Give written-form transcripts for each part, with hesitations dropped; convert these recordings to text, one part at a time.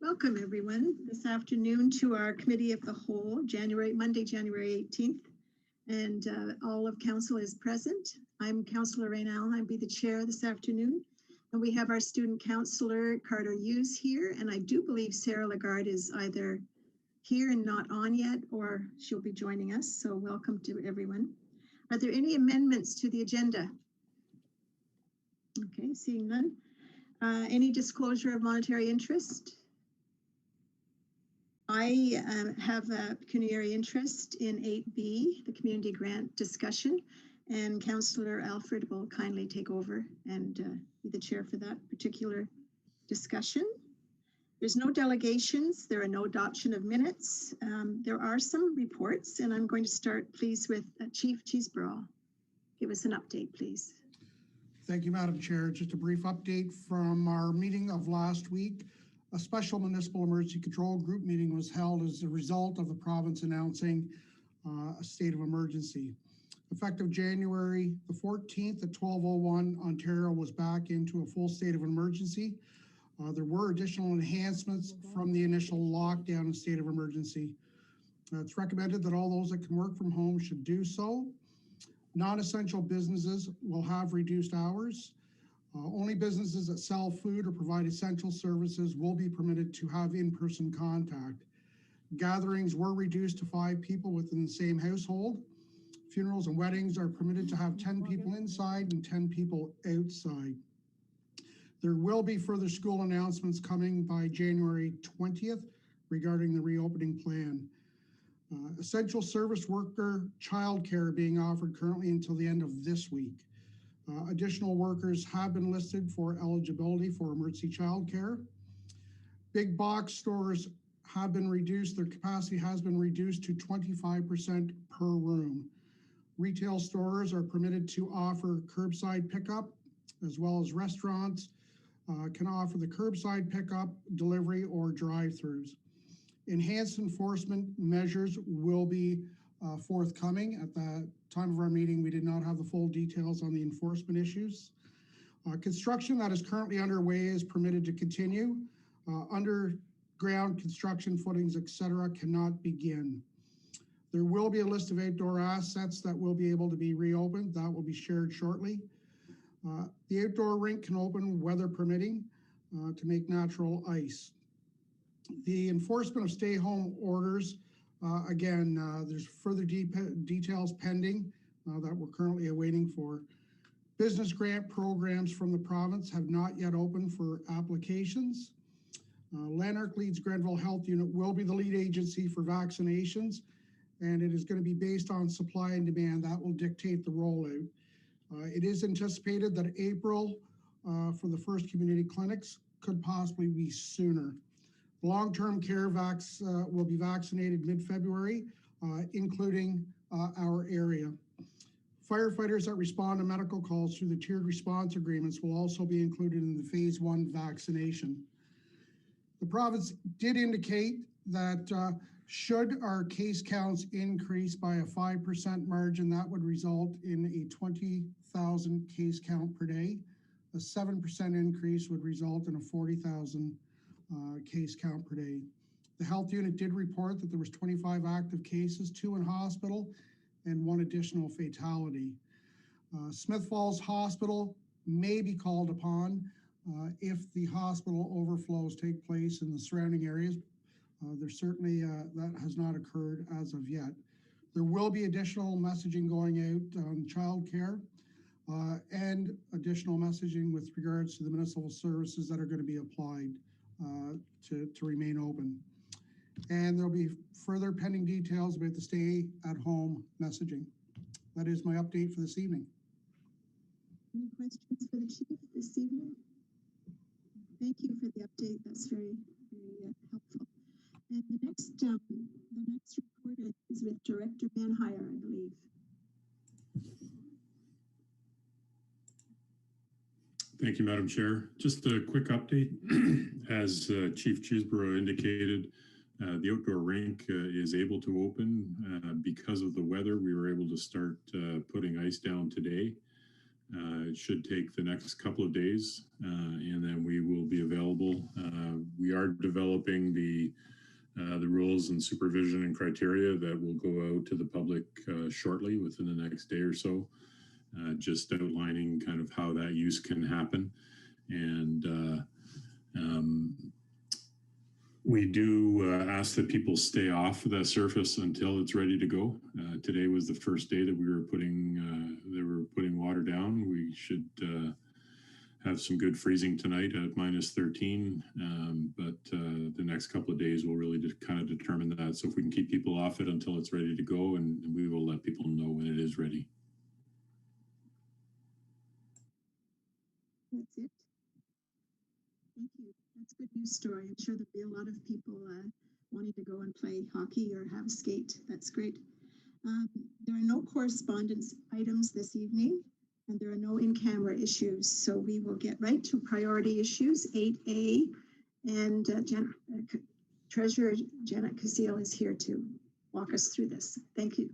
Welcome everyone this afternoon to our Committee of the Whole, Monday, January 18th. And all of council is present. I'm Councillor Rain Allen. I'll be the chair this afternoon. And we have our student councillor, Carter Hughes, here. And I do believe Sarah Lagarde is either here and not on yet, or she'll be joining us. So welcome to everyone. Are there any amendments to the agenda? Okay, seeing none. Any disclosure of monetary interest? I have a pecuniary interest in 8B, the community grant discussion, and Councillor Alfred will kindly take over and be the chair for that particular discussion. There's no delegations. There are no adoption of minutes. There are some reports, and I'm going to start, please, with Chief Cheeseborough. Give us an update, please. Thank you, Madam Chair. Just a brief update from our meeting of last week. A special municipal emergency control group meeting was held as a result of the province announcing a state of emergency. Effective January the 14th at 12:01, Ontario was back into a full state of emergency. There were additional enhancements from the initial lockdown and state of emergency. It's recommended that all those that can work from home should do so. Non-essential businesses will have reduced hours. Only businesses that sell food or provide essential services will be permitted to have in-person contact. Gatherings were reduced to 5 people within the same household. Funerals and weddings are permitted to have 10 people inside and 10 people outside. There will be further school announcements coming by January 20th regarding the reopening plan. Essential service worker childcare being offered currently until the end of this week. Additional workers have been listed for eligibility for emergency childcare. Big box stores have been reduced. Their capacity has been reduced to 25% per room. Retail stores are permitted to offer curbside pickup, as well as restaurants can offer the curbside pickup, delivery, or drive-throughs. Enhanced enforcement measures will be forthcoming. At the time of our meeting, we did not have the full details on the enforcement issues. Construction that is currently underway is permitted to continue. Underground construction footings, etc., cannot begin. There will be a list of outdoor assets that will be able to be reopened. That will be shared shortly. The outdoor rink can open, weather permitting, to make natural ice. The enforcement of stay-home orders, there's further details pending that we're currently awaiting for. Business grant programs from the province have not yet opened for applications. Lanark Leeds Grenville Health Unit will be the lead agency for vaccinations, and it is going to be based on supply and demand. That will dictate the rollout. It is anticipated that April for the first community clinics, could possibly be sooner. Long-term care will be vaccinated mid-February, including our area. Firefighters that respond to medical calls through the tiered response agreements will also be included in the phase 1 vaccination. The province did indicate that should our case counts increase by a 5% margin, that would result in a 20,000 case count per day. A 7% increase would result in a 40,000 case count per day. The health unit did report that there was 25 active cases, 2 in hospital, and 1 additional fatality. Smith Falls Hospital may be called upon if the hospital overflows take place in the surrounding areas. There's certainly, that has not occurred as of yet. There will be additional messaging going out on childcare and additional messaging with regards to the municipal services that are going to be applied to remain open. And there'll be further pending details about the stay at home messaging. That is my update for this evening. Any questions for the chief this evening? Thank you for the update. That's very, very helpful. And the next report is with Director Manhire, I believe. Thank you, Madam Chair. Just a quick update. As Chief Cheeseborough indicated, the outdoor rink is able to open. Because of the weather, we were able to start putting ice down today. It should take the next couple of days, and then we will be available. We are developing the rules and supervision and criteria that will go out to the public shortly within the next day or so, just outlining kind of how that use can happen. And we do ask that people stay off the surface until it's ready to go. Today was the first day that we were putting water down. We should have some good freezing tonight at -13, but the next couple of days will really kind of determine that. So if we can keep people off it until it's ready to go, and we will let people know when it is ready. That's it. Thank you. That's a good news story. I'm sure there'll be a lot of people wanting to go and play hockey or have a skate. That's great. There are no correspondence items this evening, and there are no in-camera issues. So we will get right to priority issues, 8A, and Treasurer Janet Kazil is here to walk us through this. Thank you.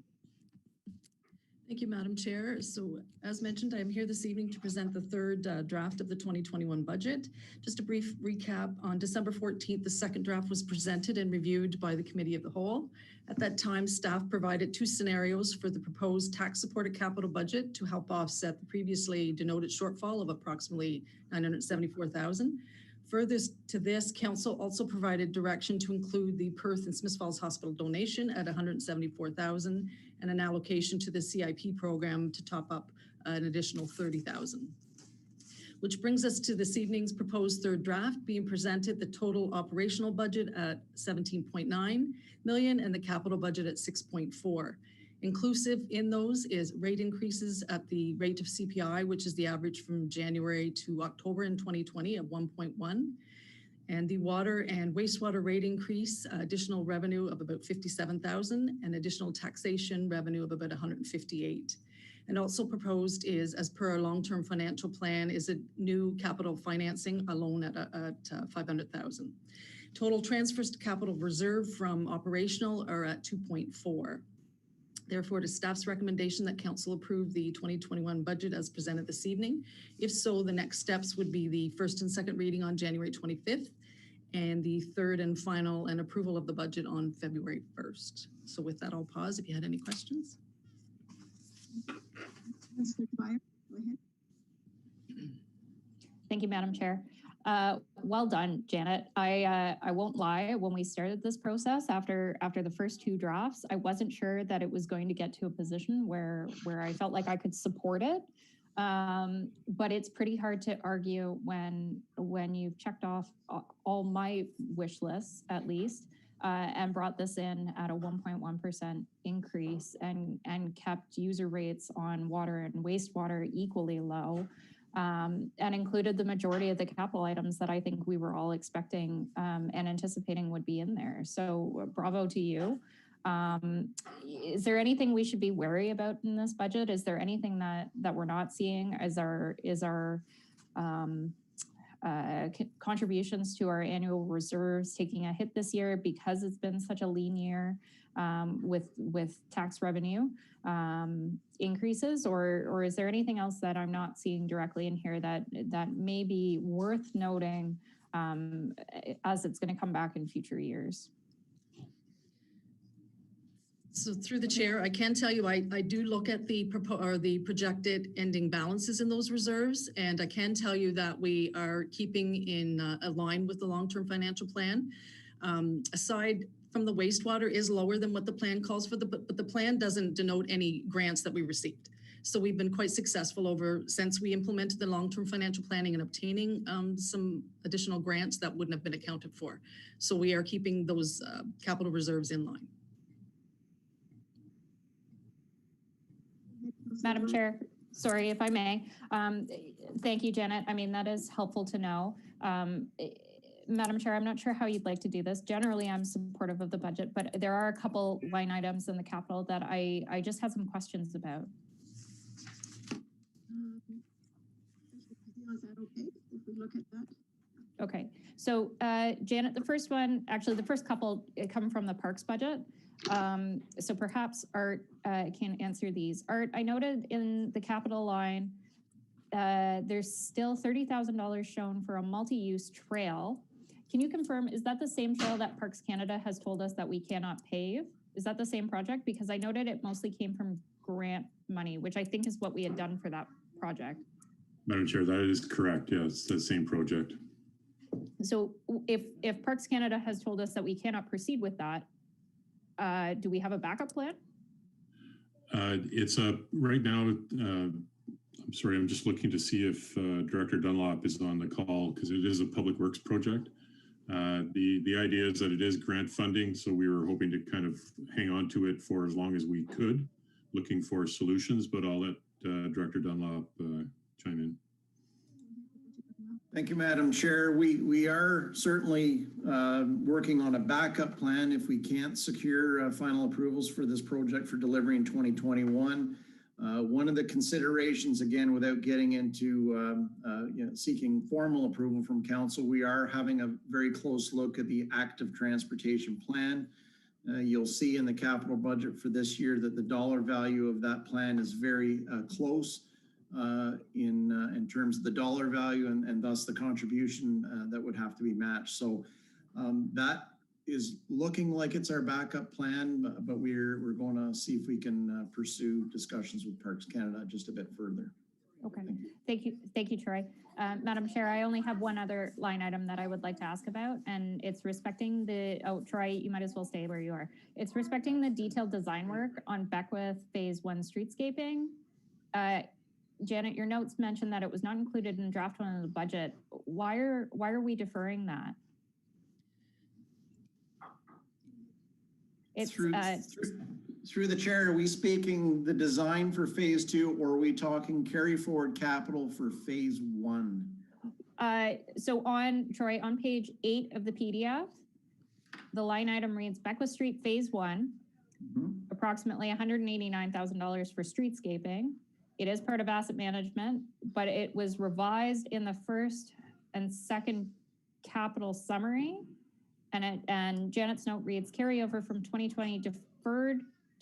Thank you, Madam Chair. So as mentioned, I'm here this evening to present the third draft of the 2021 budget. Just a brief recap, on December 14th, the second draft was presented and reviewed by the Committee of the Whole. At that time, staff provided 2 scenarios for the proposed tax-supported capital budget to help offset the previously denoted shortfall of approximately $974,000. Further to this, Council also provided direction to include the Perth and Smith Falls Hospital donation at $174,000 and an allocation to the CIP program to top up an additional $30,000. Which brings us to this evening's proposed third draft being presented, the total operational budget at $17.9 million and the capital budget at $6.4. Inclusive in those is rate increases at the rate of CPI, which is the average from January to October in 2020 of 1.1. And the water and wastewater rate increase, additional revenue of about $57,000 and additional taxation revenue of about $158,000. And also proposed is, as per our long-term financial plan, is a new capital financing, a loan at $500,000. Total transfers to capital reserve from operational are at 2.4. Therefore, it is staff's recommendation that Council approve the 2021 budget as presented this evening. If so, the next steps would be the first and second reading on January 25th and the third and final and approval of the budget on February 1st. So with that, I'll pause if you had any questions. Councillor Dwyer, go ahead. Thank you, Madam Chair. Well done, Janet. I won't lie. When we started this process, after the first 2 drafts, I wasn't sure that it was going to get to a position where I felt like I could support it. But it's pretty hard to argue when you've checked off all my wish lists, at least, and brought this in at a 1.1% increase and kept user rates on water and wastewater equally low. And included the majority of the capital items that I think we were all expecting and anticipating would be in there. So bravo to you. Is there anything we should be wary about in this budget? Is there anything that we're not seeing? Is our contributions to our annual reserves taking a hit this year because it's been such a lean year with tax revenue increases, or is there anything else that I'm not seeing directly in here that may be worth noting as it's going to come back in future years? So through the chair, I can tell you I do look at the projected ending balances in those reserves, and I can tell you that we are keeping in line with the long-term financial plan. Aside from the wastewater is lower than what the plan calls for, but the plan doesn't denote any grants that we received. So we've been quite successful since we implemented the long-term financial planning and obtaining some additional grants that wouldn't have been accounted for. So we are keeping those capital reserves in line. Madam Chair, sorry if I may. Thank you, Janet. I mean, that is helpful to know. Madam Chair, I'm not sure how you'd like to do this. Generally, I'm supportive of the budget, but there are a couple line items in the capital that I just had some questions about. Is that okay if we look at that? Okay, so Janet, the first one, actually the first couple come from the parks budget. So perhaps Art can answer these. Art, I noted in the capital line there's still $30,000 shown for a multi-use trail. Can you confirm, is that the same trail that Parks Canada has told us that we cannot pave? Is that the same project? Because I noted it mostly came from grant money, which I think is what we had done for that project. Madam Chair, that is correct. Yeah, it's the same project. So if Parks Canada has told us that we cannot proceed with that, do we have a backup plan? It's right now, I'm sorry, I'm just looking to see if Director Dunlop is on the call because it is a public works project. The idea is that it is grant funding, so we were hoping to kind of hang on to it for as long as we could, looking for solutions, but I'll let Director Dunlop chime in. Thank you, Madam Chair. We are certainly working on a backup plan if we can't secure final approvals for this project for delivery in 2021. One of the considerations, again, without getting into seeking formal approval from council, we are having a very close look at the active transportation plan. You'll see in the capital budget for this year that the dollar value of that plan is very close in terms of the dollar value and thus the contribution that would have to be matched. So that is looking like it's our backup plan, but we're going to see if we can pursue discussions with Parks Canada just a bit further. Okay, thank you, Troy. Madam Chair, I only have one other line item that I would like to ask about, and it's respecting the, Troy, you might as well stay where you are. It's respecting the detailed design work on Beckwith Phase 1 streetscaping. Janet, your notes mentioned that it was not included in draft one of the budget. Why are we deferring that? It's through the chair, are we speaking the design for phase 2 or are we talking carry forward capital for phase 1? So on, Troy, on page 8 of the PDF, the line item reads Beckwith Street Phase 1, approximately $189,000 for streetscaping. It is part of asset management, but it was revised in the first and second capital summary. And Janet's note reads carryover from 2020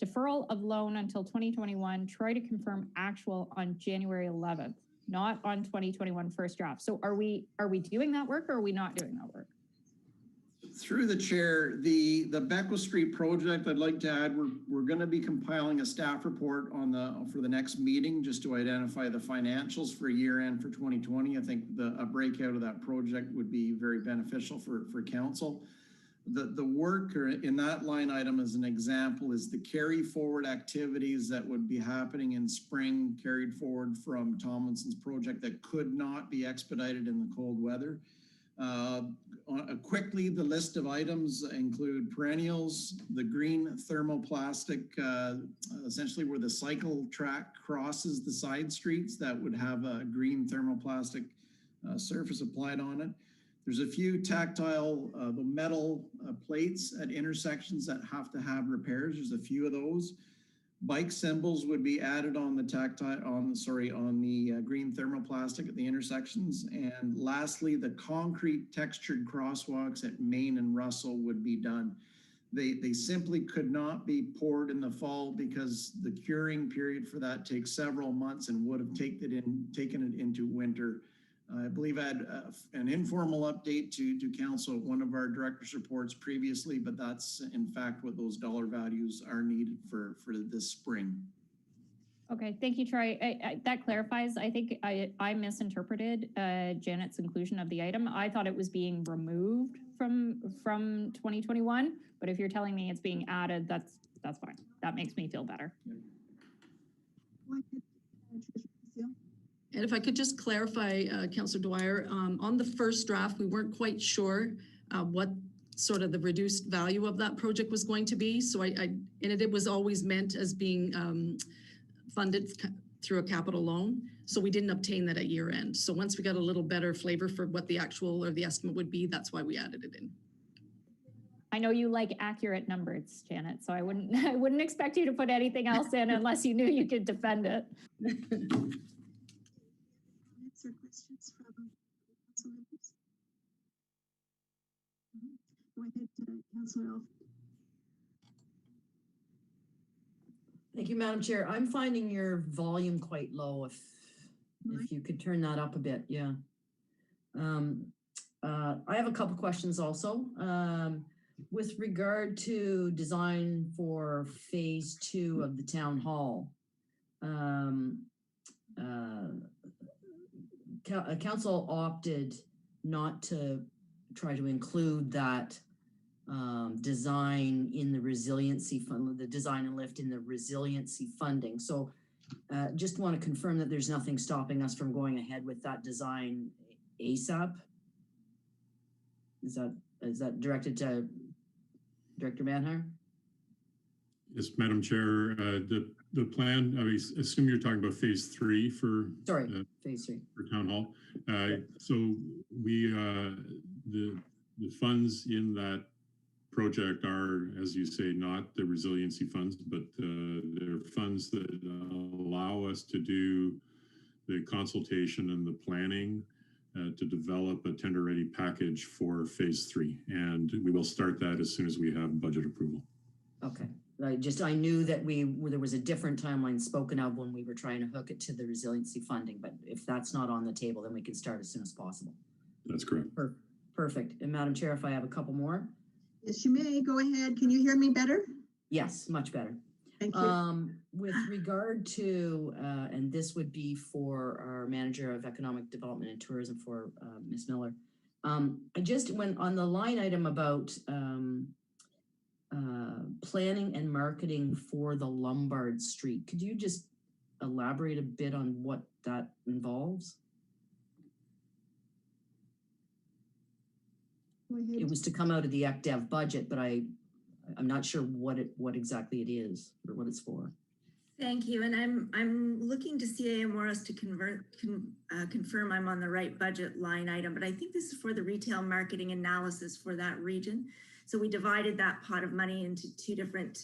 deferral of loan until 2021. Try to confirm actual on January 11th, not on 2021 first draft. So are we doing that work or are we not doing that work? Through the chair, the Beckwith Street project, I'd like to add, we're going to be compiling a staff report for the next meeting just to identify the financials for year end for 2020. I think a breakout of that project would be very beneficial for council. The work in that line item as an example is the carry forward activities that would be happening in spring carried forward from Tomlinson's project that could not be expedited in the cold weather. Quickly, the list of items include perennials, the green thermoplastic, essentially where the cycle track crosses the side streets that would have a green thermoplastic surface applied on it. There's a few tactile, the metal plates at intersections that have to have repairs. There's a few of those. Bike symbols would be added on the green thermoplastic at the intersections. And lastly, the concrete textured crosswalks at Main and Russell would be done. They simply could not be poured in the fall because the curing period for that takes several months and would have taken it into winter. I believe I had an informal update to council at one of our director's reports previously, but that's in fact what those dollar values are needed for this spring. Okay, thank you, Troy. That clarifies. I think I misinterpreted Janet's inclusion of the item. I thought it was being removed from 2021, but if you're telling me it's being added, that's fine. That makes me feel better. And if I could just clarify, Councillor Dwyer, on the first draft, we weren't quite sure what sort of the reduced value of that project was going to be. So it was always meant as being funded through a capital loan. So we didn't obtain that at year end. So once we got a little better flavor for what the actual or the estimate would be, that's why we added it in. I know you like accurate numbers, Janet, so I wouldn't expect you to put anything else in unless you knew you could defend it. Or questions from council members? Go ahead, Councillor Elf. Thank you, Madam Chair. I'm finding your volume quite low, if Mike? If you could turn that up a bit, yeah. I have a couple questions also. With regard to design for phase 2 of the town hall, council opted not to try to include that design in the resiliency fund, the design and lift in the resiliency funding. So just want to confirm that there's nothing stopping us from going ahead with that design ASAP. Is that directed to Director Manhire? Yes, Madam Chair, the plan, I assume you're talking about phase 3 for Phase 3. for town hall. So we the funds in that project are, as you say, not the resiliency funds, but they're funds that allow us to do the consultation and the planning to develop a tender-ready package for phase 3. And we will start that as soon as we have budget approval. Okay. I knew that there was a different timeline spoken of when we were trying to hook it to the resiliency funding, but if that's not on the table, then we can start as soon as possible. That's correct. Perfect. And Madam Chair, if I have a couple more. Yes, you may. Go ahead. Can you hear me better? Yes, much better. Thank you. With regard to, and this would be for our Manager of Economic Development and Tourism, for Ms. Miller. I just went on the line item about planning and marketing for the Lombard Street. Could you just elaborate a bit on what that involves? Go ahead. It was to come out of the ECDEV budget, but I'm not sure what exactly it is or what it's for. Thank you, and I'm looking to CAA Morris to confirm I'm on the right budget line item, but I think this is for the retail marketing analysis for that region. So we divided that pot of money into 2 different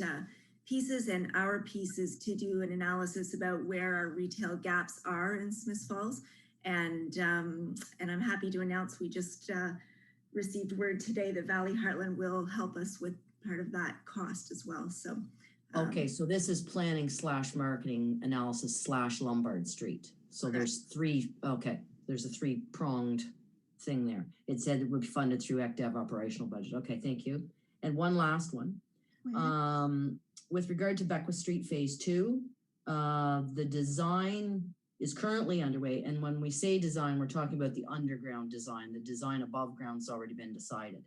pieces, and our piece is to do an analysis about where our retail gaps are in Smiths Falls. And I'm happy to announce we just received word today that Valley Heartland will help us with part of that cost as well. So. Okay, so this is planning / marketing analysis / Lombard Street. So Correct. there's 3, okay, there's a 3-pronged thing there. It said it would be funded through ECDEV operational budget. Okay, thank you. And one last one. Go ahead. With regard to Beckwith Street Phase 2, the design is currently underway. And when we say design, we're talking about the underground design. The design above ground's already been decided.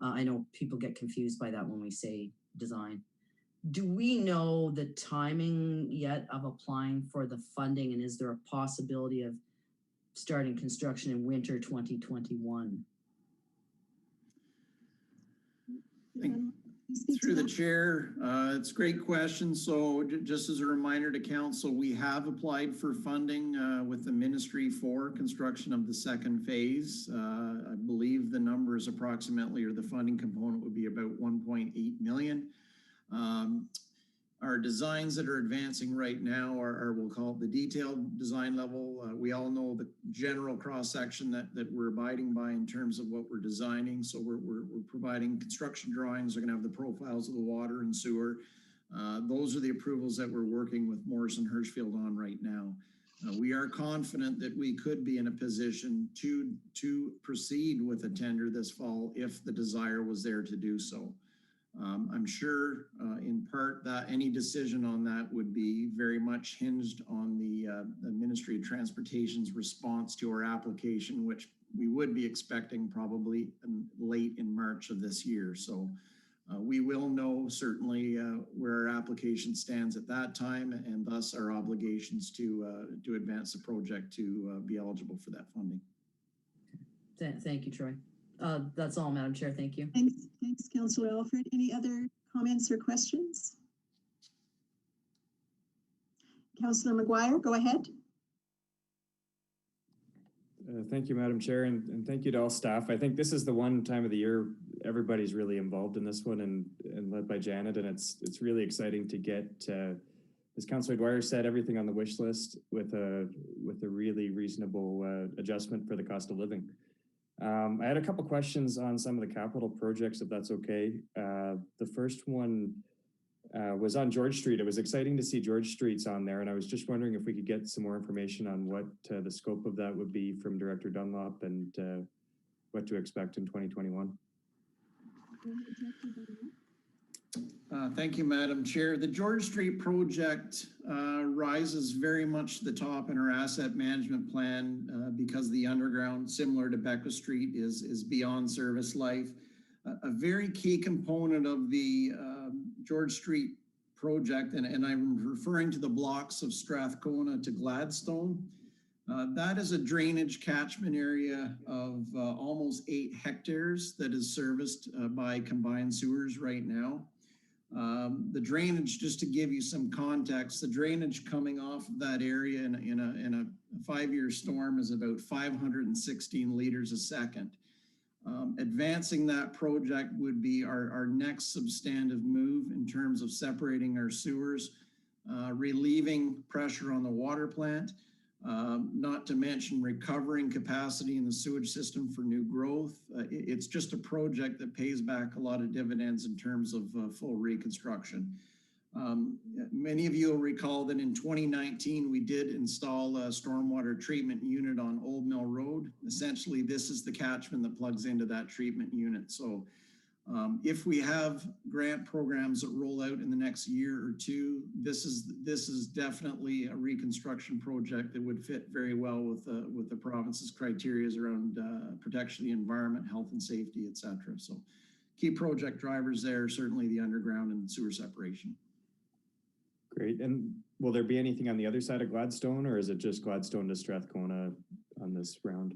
I know people get confused by that when we say design. Do we know the timing yet of applying for the funding, and is there a possibility of starting construction in winter 2021? Through the chair, it's a great question. So just as a reminder to council, we have applied for funding with the ministry for construction of the 2nd phase. I believe the number is approximately, or the funding component would be about 1.8 million. Our designs that are advancing right now are we'll call it the detailed design level. We all know the general cross-section that we're abiding by in terms of what we're designing. So we're providing construction drawings. They're gonna have the profiles of the water and sewer. Those are the approvals that we're working with Morrison Hershfield on right now. We are confident that we could be in a position to proceed with a tender this fall if the desire was there to do so. I'm sure in part that any decision on that would be very much hinged on the Ministry of Transportation's response to our application, which we would be expecting probably late in March of this year. So we will know certainly where our application stands at that time, and thus our obligations to advance the project to be eligible for that funding. Thank you, Troy. That's all, Madam Chair. Thank you. Thanks, Councillor Alfred. Any other comments or questions? Councillor McGuire, go ahead. Thank you, Madam Chair, and thank you to all staff. I think this is the one time of the year everybody's really involved in this one, and led by Janet, and it's really exciting to get, as Councillor Dwyer said, everything on the wish list with a really reasonable adjustment for the cost of living. I had a couple questions on some of the capital projects, if that's okay. The first one, was on George Street. It was exciting to see George Street's on there, and I was just wondering if we could get some more information on what the scope of that would be from Director Dunlop and what to expect in 2021. Thank you, Madam Chair. The George Street project rises very much to the top in our asset management plan because the underground, similar to Beckwith Street, is beyond service life. A very key component of the George Street project, and I'm referring to the blocks of Strathcona to Gladstone. That is a drainage catchment area of almost 8 hectares that is serviced by combined sewers right now. The drainage, just to give you some context, the drainage coming off of that area in a 5-year storm is about 516 liters a second. Advancing that project would be our next substantive move in terms of separating our sewers, relieving pressure on the water plant, not to mention recovering capacity in the sewage system for new growth. It's just a project that pays back a lot of dividends in terms of full reconstruction. Many of you will recall that in 2019, we did install a stormwater treatment unit on Old Mill Road. Essentially, this is the catchment that plugs into that treatment unit. So if we have grant programs that roll out in the next year or two, this is definitely a reconstruction project that would fit very well with the province's criteria around protection of the environment, health and safety, et cetera. So key project drivers there, certainly the underground and sewer separation. Great. And will there be anything on the other side of Gladstone, or is it just Gladstone to Strathcona on this round?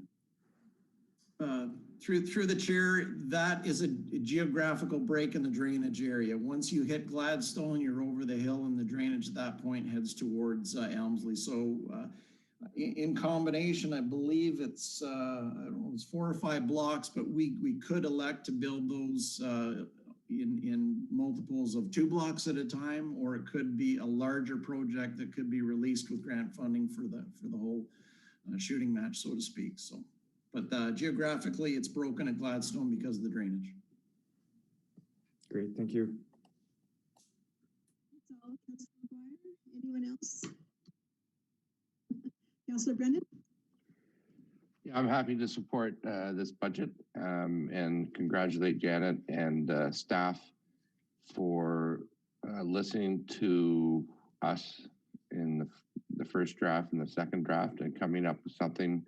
Through the chair, that is a geographical break in the drainage area. Once you hit Gladstone, you're over the hill, and the drainage at that point heads towards Elmsley. So in combination, I believe it's, I don't know, it's 4 or 5 blocks, but we could elect to build those in multiples of 2 blocks at a time, or it could be a larger project that could be released with grant funding for the whole shooting match, so to speak. So, but geographically, it's broken at Gladstone because of the drainage. Great, thank you. That's all, Councillor McGuire. Anyone else? Councillor Brennan? Yeah, I'm happy to support this budget and congratulate Janet and staff for listening to us in the first draft and the second draft and coming up with something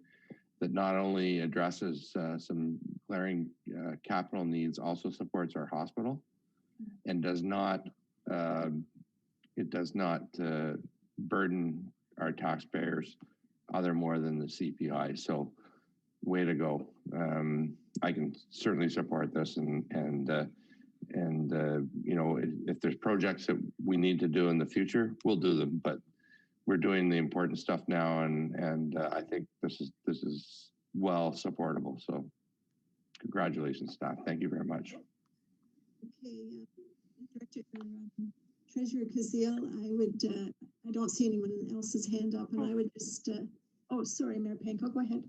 that not only addresses some glaring capital needs, also supports our hospital and does not, it does not burden our taxpayers other more than the CPI. So way to go. I can certainly support this and you know, if there's projects that we need to do in the future, we'll do them, but we're doing the important stuff now, and I think this is well supportable. So congratulations, staff. Thank you very much. Okay, Director, Treasurer Kazil, I don't see anyone else's hand up, and I would just, oh, sorry, Mayor Panko, go ahead.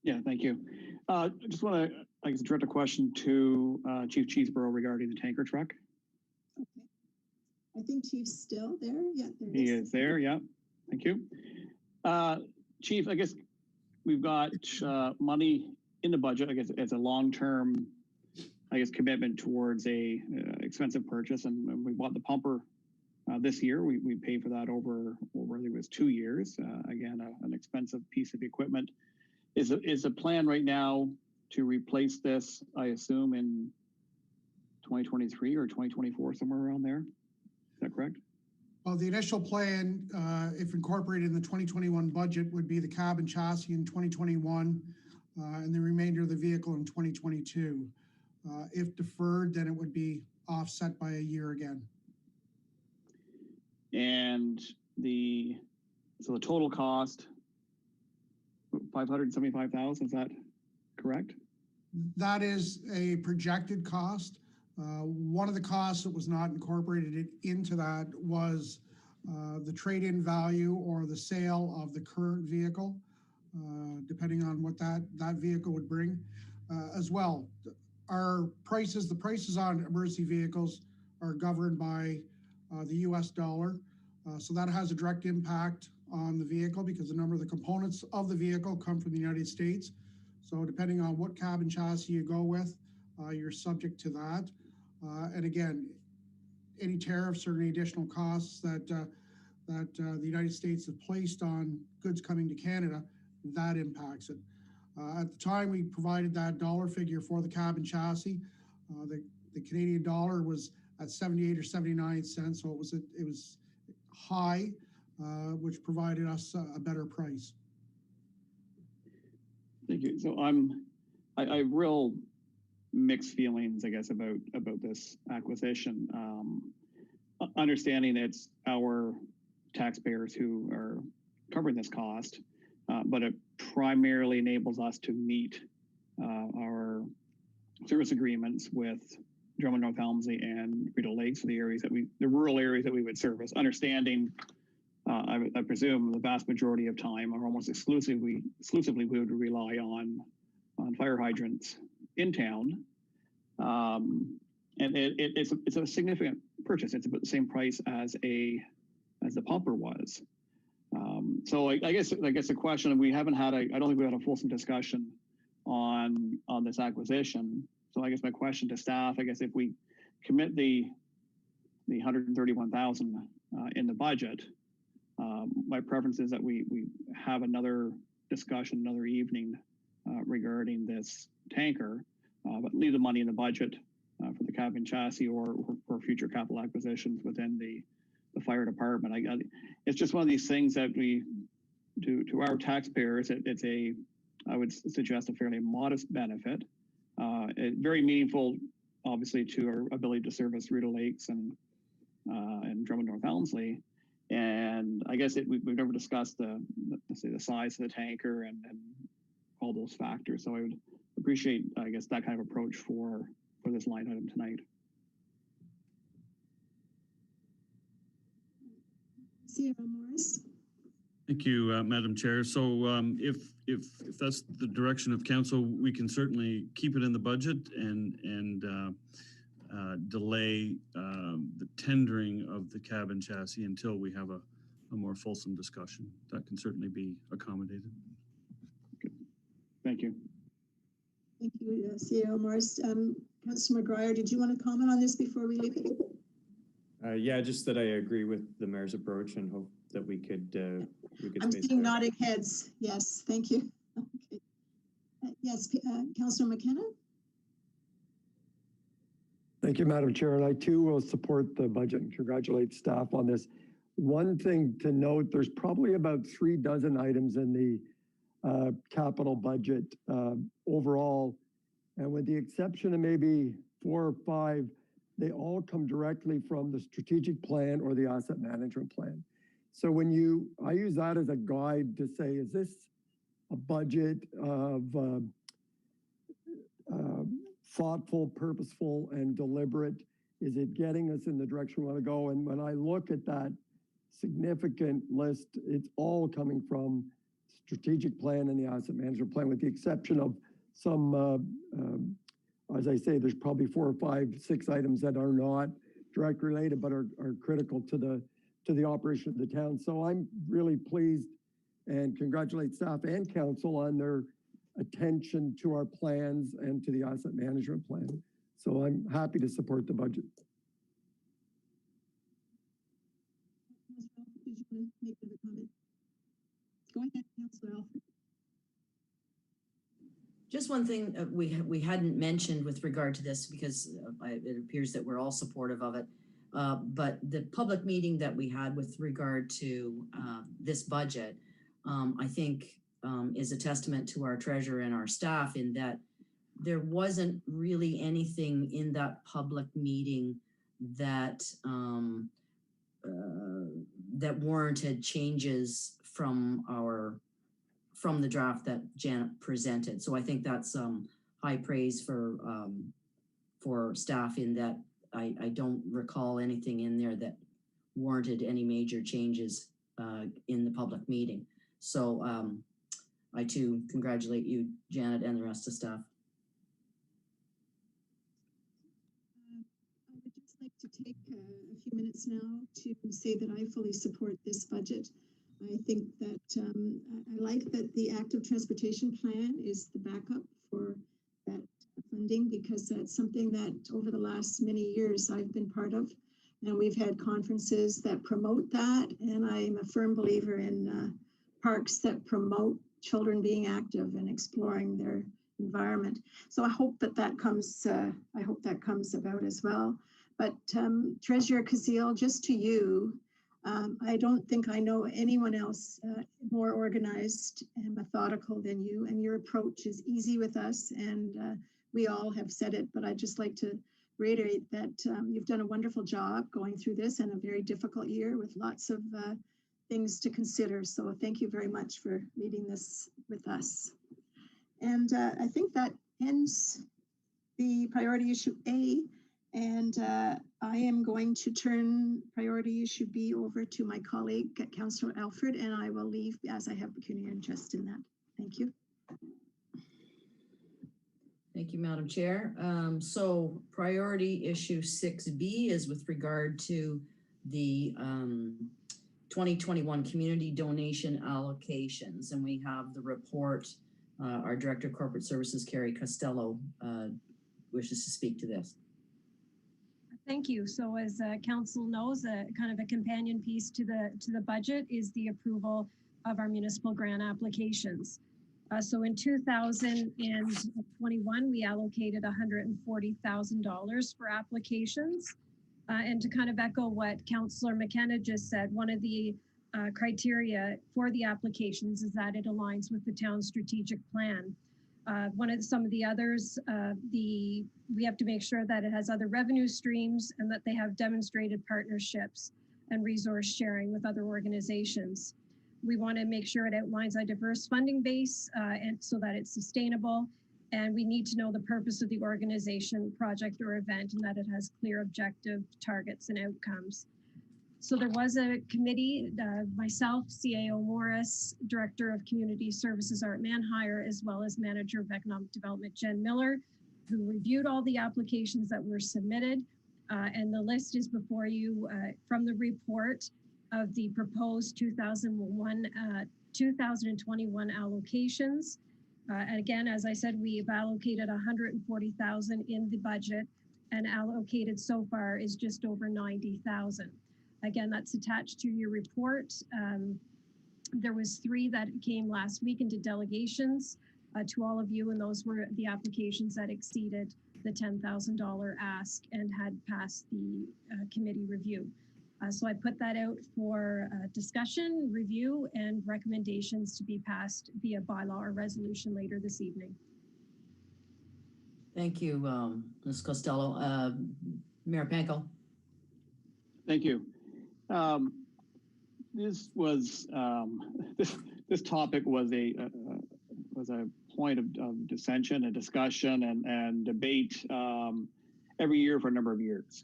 Yeah, thank you. I just want to, I guess, direct a question to Chief Cheeseborough regarding the tanker truck. Okay. I think Chief's still there. Yeah, there he is there. Yeah, thank you. Chief, I guess we've got money in the budget. I guess it's a long-term, I guess, commitment towards a expensive purchase, and we bought the pumper this year. We paid for that over I think it was 2 years. Again, an expensive piece of equipment. Is a plan right now to replace this, I assume, in 2023 or 2024, somewhere around there? Is that correct? Well, the initial plan, if incorporated in the 2021 budget, would be the cab and chassis in 2021 and the remainder of the vehicle in 2022. If deferred, then it would be offset by a year again. And so the total cost, 575,000, is that correct? That is a projected cost. One of the costs that was not incorporated into that was the trade-in value or the sale of the current vehicle, depending on what that vehicle would bring as well. The prices on emergency vehicles are governed by the US dollar. So that has a direct impact on the vehicle because a number of the components of the vehicle come from the United States. So depending on what cab and chassis you go with, you're subject to that. And again, any tariffs or any additional costs that the United States have placed on goods coming to Canada, that impacts it. At the time we provided that dollar figure for the cab and chassis, the Canadian dollar was at 78 or 79 cents, so it was high, which provided us a better price. Thank you. So I have real mixed feelings, I guess, about this acquisition. Understanding it's our taxpayers who are covering this cost, but it primarily enables us to meet our service agreements with Drummond North Helmsley and Rideau Lakes for the rural areas that we would service. Understanding, I presume the vast majority of time, or almost exclusively, we would rely on fire hydrants in town. And it's a significant purchase. It's about the same price as the pumper was. So I guess the question, we haven't had I don't think we had a fulsome discussion on this acquisition. So I guess my question to staff, I guess if we commit the 131,000 in the budget, my preference is that we have another discussion, another evening regarding this tanker, but leave the money in the budget for the cab and chassis or for future capital acquisitions within the fire department. It's just one of these things that we do to our taxpayers. It's I would suggest a fairly modest benefit. Very meaningful, obviously, to our ability to service Rideau Lakes and Drummond North Helmsley. And I guess we've never discussed the size of the tanker and all those factors. So I would appreciate, I guess, that kind of approach for this line item tonight. Sierra Morris. Thank you, Madam Chair. So if that's the direction of council, we can certainly keep it in the budget and delay the tendering of the cab and chassis until we have a more fulsome discussion. That can certainly be accommodated. Okay. Thank you. Thank you, Sierra Morris. Councillor McGuire, did you want to comment on this before we leave it? Yeah, just that I agree with the mayor's approach and hope that we could I'm seeing nodding heads. Yes, thank you. Okay. Yes, Councillor McKenna. Thank you, Madam Chair. And I too will support the budget and congratulate staff on this. One thing to note, there's probably about 3 dozen items in the capital budget overall. And with the exception of maybe 4 or 5, they all come directly from the strategic plan or the asset management plan. So when I use that as a guide to say, is this a budget of thoughtful, purposeful, and deliberate? Is it getting us in the direction we want to go? And when I look at that significant list, it's all coming from strategic plan and the asset management plan, with the exception of some, as I say, there's probably 4 or 5, 6 items that are not direct related, but are critical to the operation of the town. So I'm really pleased and congratulate staff and council on their attention to our plans and to the asset management plan. So I'm happy to support the budget. Did you want to make another comment? Go ahead, Councillor Alford. Just one thing we hadn't mentioned with regard to this, because it appears that we're all supportive of it. But the public meeting that we had with regard to this budget, I think is a testament to our treasurer and our staff, in that there wasn't really anything in that public meeting that that warranted changes from the draft that Janet presented. So I think that's high praise for staff, in that I don't recall anything in there that warranted any major changes in the public meeting. So I too congratulate you, Janet, and the rest of staff. I would just like to take a few minutes now to say that I fully support this budget. I think that I like that the active transportation plan is the backup for that funding, because that's something that over the last many years I've been part of. And we've had conferences that promote that. And I'm a firm believer in parks that promote children being active and exploring their environment. So I hope that that comes, about as well. But Treasurer Kazil, just to you, I don't think I know anyone else more organized and methodical than you, and your approach is easy with us, and we all have said it, but I'd just like to reiterate that you've done a wonderful job going through this in a very difficult year with lots of things to consider. So thank you very much for leading this with us. And I think that ends the priority issue A. And I am going to turn priority issue B over to my colleague, Councillor Alfred, and I will leave as I have pecuniary interest in that. Thank you. Thank you, Madam Chair. So priority issue 6B is with regard to the 2021 community donation allocations. And we have the report. Our Director of Corporate Services, Carrie Costello, wishes to speak to this. Thank you. So as council knows, kind of a companion piece to the budget is the approval of our municipal grant applications. So in 2021, we allocated $140,000 for applications. And to kind of echo what Councillor McKenna just said, one of the criteria for the applications is that it aligns with the town's strategic plan. Some of the others, we have to make sure that it has other revenue streams and that they have demonstrated partnerships and resource sharing with other organizations. We want to make sure it outlines a diverse funding base and so that it's sustainable. And we need to know the purpose of the organization, project, or event, and that it has clear objective targets and outcomes. So there was a committee, myself, CAO Morris, Director of Community Services Art Manhire, as well as Manager of Economic Development Jen Miller, who reviewed all the applications that were submitted. And the list is before you from the report of the proposed 2021 allocations. And again, as I said, we've allocated $140,000 in the budget, and allocated so far is just over $90,000. Again, that's attached to your report. There was 3 that came last week into delegations to all of you, and those were the applications that exceeded the $10,000 ask and had passed the committee review. So I put that out for discussion, review, and recommendations to be passed via bylaw or resolution later this evening. Thank you, Ms. Costello. Mayor Panko. Thank you. This was this topic was a point of dissension and discussion and debate every year for a number of years.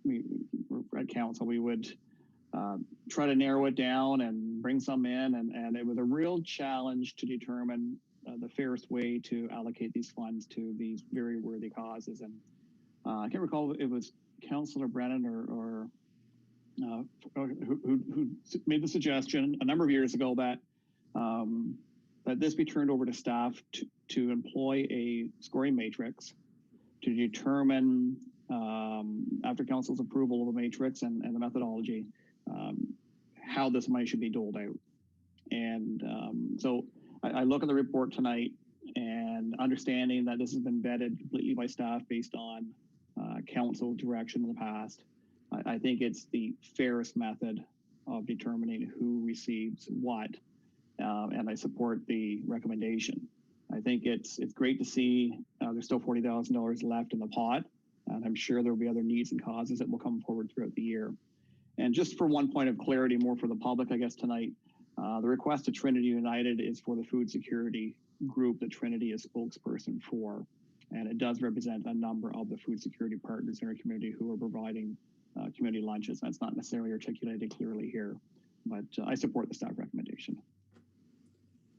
We at council, we would try to narrow it down and bring some in, and it was a real challenge to determine the fairest way to allocate these funds to these very worthy causes. And I can't recall if it was Councillor Brennan or who made the suggestion a number of years ago that that this be turned over to staff to employ a scoring matrix to determine, after council's approval of the matrix and the methodology, how this money should be doled out. And so I look at the report tonight and understanding that this has been vetted completely by staff based on council direction in the past. I think it's the fairest method of determining who receives what, and I support the recommendation. I think it's great to see there's still $40,000 left in the pot, and I'm sure there will be other needs and causes that will come forward throughout the year. And just for one point of clarity, more for the public, I guess tonight, the request to Trinity United is for the food security group that Trinity is spokesperson for, and it does represent a number of the food security partners in our community who are providing community lunches. That's not necessarily articulated clearly here, but I support the staff recommendation.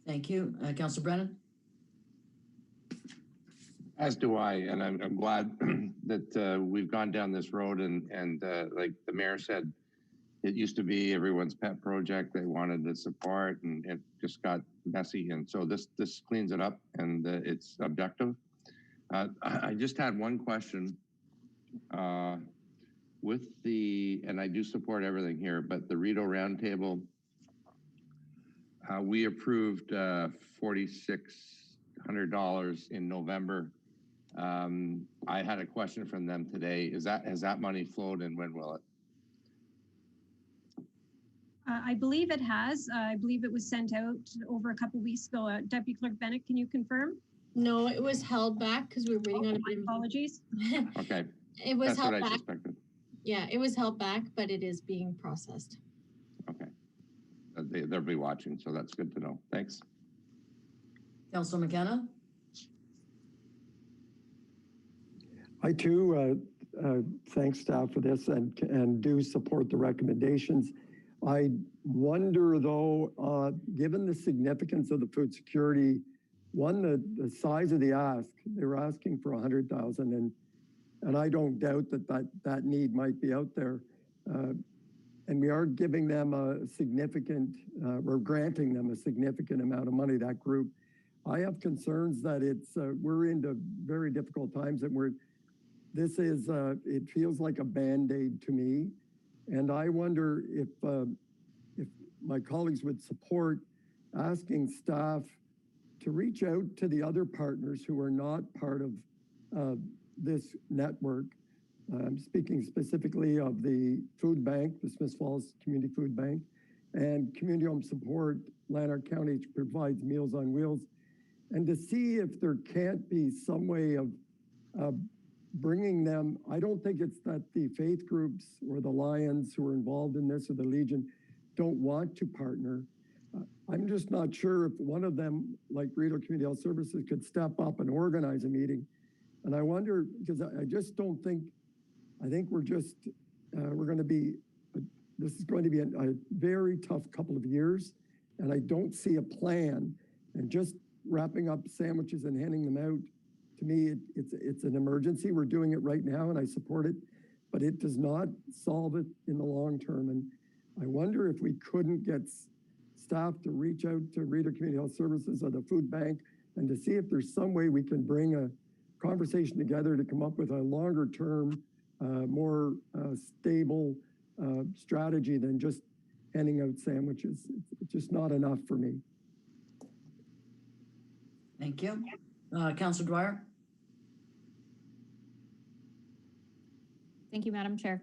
Thank you. Councillor Brennan. As do I, and I'm glad that we've gone down this road and like the mayor said, it used to be everyone's pet project. They wanted the support and it just got messy. And so this cleans it up and it's objective. I just had one question with and I do support everything here, but the Rideau Roundtable, we approved $4,600 in November. I had a question from them today. Has that money flowed and when will it? I believe it has. I believe it was sent out over a couple weeks ago. Deputy Clerk Bennett, can you confirm? No, it was held back because we were waiting on a My bit of- apologies. Okay. It was That's held what I back. suspected. Yeah, it was held back, but it is being processed. Okay. They'll be watching, so that's good to know. Thanks. Councillor McKenna? I too thank staff for this and do support the recommendations. I wonder though, given the significance of the food security, one, the size of the ask, they were asking for 100,000 and I don't doubt that need might be out there. And we are giving them a significant, we're granting them a significant amount of money, that group. I have concerns that we're into very difficult times and it feels like a Band-Aid to me. And I wonder if my colleagues would support asking staff to reach out to the other partners who are not part of this network. I'm speaking specifically of the food bank, the Smiths Falls Community Food Bank, and Community Home Support, Lanark County, which provides Meals on Wheels, and to see if there can't be some way of bringing them. I don't think it's that the faith groups or the Lions who are involved in this or the Legion don't want to partner. I'm just not sure if one of them, like Rideau Community Health Services, could step up and organize a meeting. And I wonder, because I just don't think, I think we're going to be, this is going to be a very tough couple of years. And I don't see a plan, and just wrapping up sandwiches and handing them out, to me, it's an emergency. We're doing it right now and I support it, but it does not solve it in the long term. And I wonder if we couldn't get staff to reach out to Rideau Community Health Services or the food bank and to see if there's some way we can bring a conversation together to come up with a longer term, more stable strategy than just handing out sandwiches. It's just not enough for me. Thank you. Councillor Dwyer? Thank you, Madam Chair.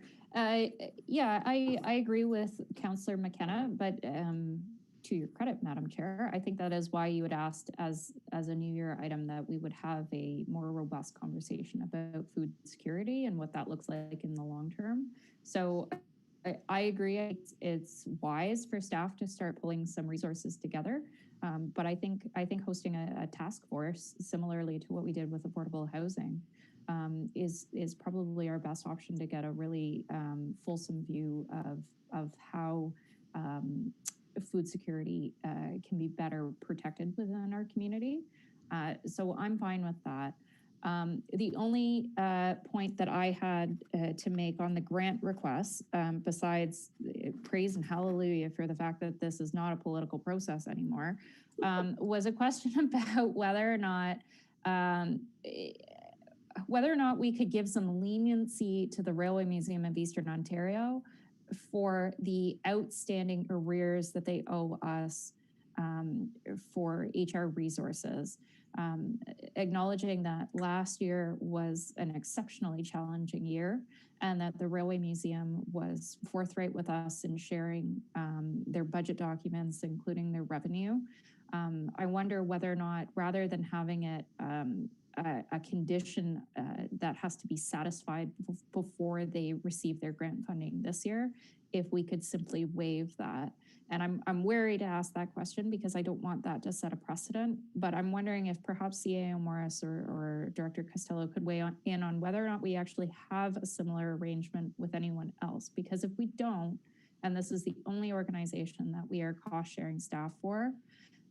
Yeah, I agree with Councillor McKenna, but to your credit, Madam Chair, I think that is why you had asked as a New Year item that we would have a more robust conversation about food security and what that looks like in the long term. So I agree it's wise for staff to start pulling some resources together. But I think hosting a task force, similarly to what we did with affordable housing, is probably our best option to get a really fulsome view of how food security can be better protected within our community. So I'm fine with that. The only point that I had to make on the grant requests, besides praise and hallelujah for the fact that this is not a political process anymore, was a question about whether or not we could give some leniency to the Railway Museum of Eastern Ontario for the outstanding arrears that they owe us for HR resources. Acknowledging that last year was an exceptionally challenging year and that the Railway Museum was forthright with us in sharing their budget documents, including their revenue. I wonder whether or not, rather than having it a condition that has to be satisfied before they receive their grant funding this year, if we could simply waive that. And I'm wary to ask that question because I don't want that to set a precedent, but I'm wondering if perhaps CAO Morris or Director Costello could weigh in on whether or not we actually have a similar arrangement with anyone else. Because if we don't, and this is the only organization that we are cost sharing staff for,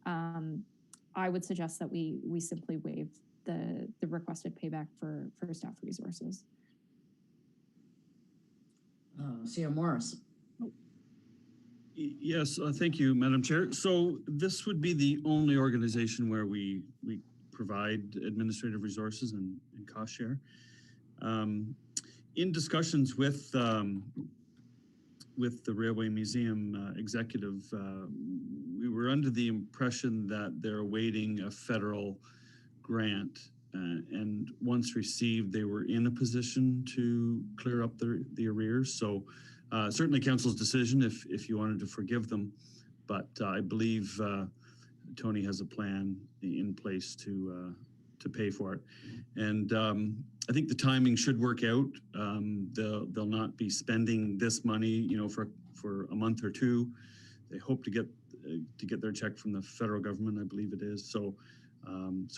I would suggest that we simply waive the requested payback for staff resources. CEO Morris. Yes, thank you, Madam Chair. So this would be the only organization where we provide administrative resources and cost share. In discussions with the Railway Museum executive, we were under the impression that they're awaiting a federal grant, and once received, they were in a position to clear up the arrears. So certainly council's decision if you wanted to forgive them, but I believe Tony has a plan in place to pay for it. And I think the timing should work out. They'll not be spending this money, for a month or two. They hope to get their check from the federal government, I believe it is. So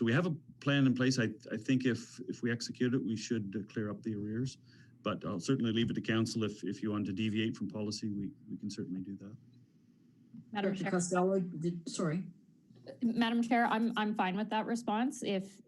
we have a plan in place. I think if we execute it, we should clear up the arrears. But I'll certainly leave it to council if you want to deviate from policy, we can certainly do that. Madam Dr. Chair. Costello, sorry. Madam Chair, I'm fine with that response. If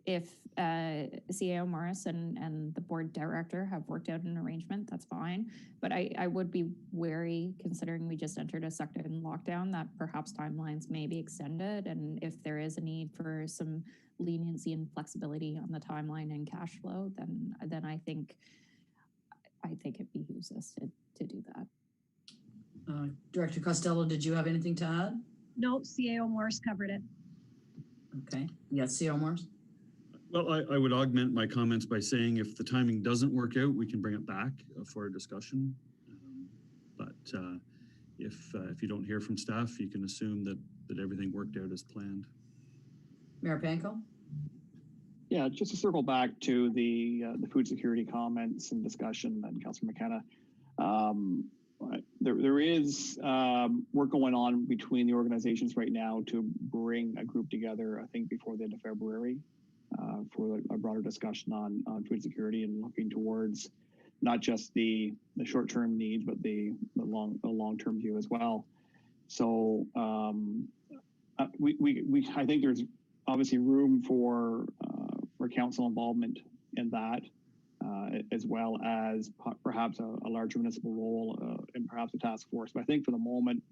CAO Morris and the board director have worked out an arrangement, that's fine. But I would be wary, considering we just entered a second lockdown, that perhaps timelines may be extended. And if there is a need for some leniency and flexibility on the timeline and cash flow, then I think it behooves us to do that. Director Costello, did you have anything to add? No, CAO Morris covered it. Okay. Yes, CAO Morris. Well, I would augment my comments by saying if the timing doesn't work out, we can bring it back for a discussion. But if you don't hear from staff, you can assume that everything worked out as planned. Mayor Panko? Yeah, just to circle back to the food security comments and discussion and Councilor McKenna. There is work going on between the organizations right now to bring a group together, I think before the end of February, for a broader discussion on food security and looking towards not just the short-term needs, but the long-term view as well. So I think there's obviously room for council involvement in that, as well as perhaps a larger municipal role and perhaps a task force. But I think for the moment,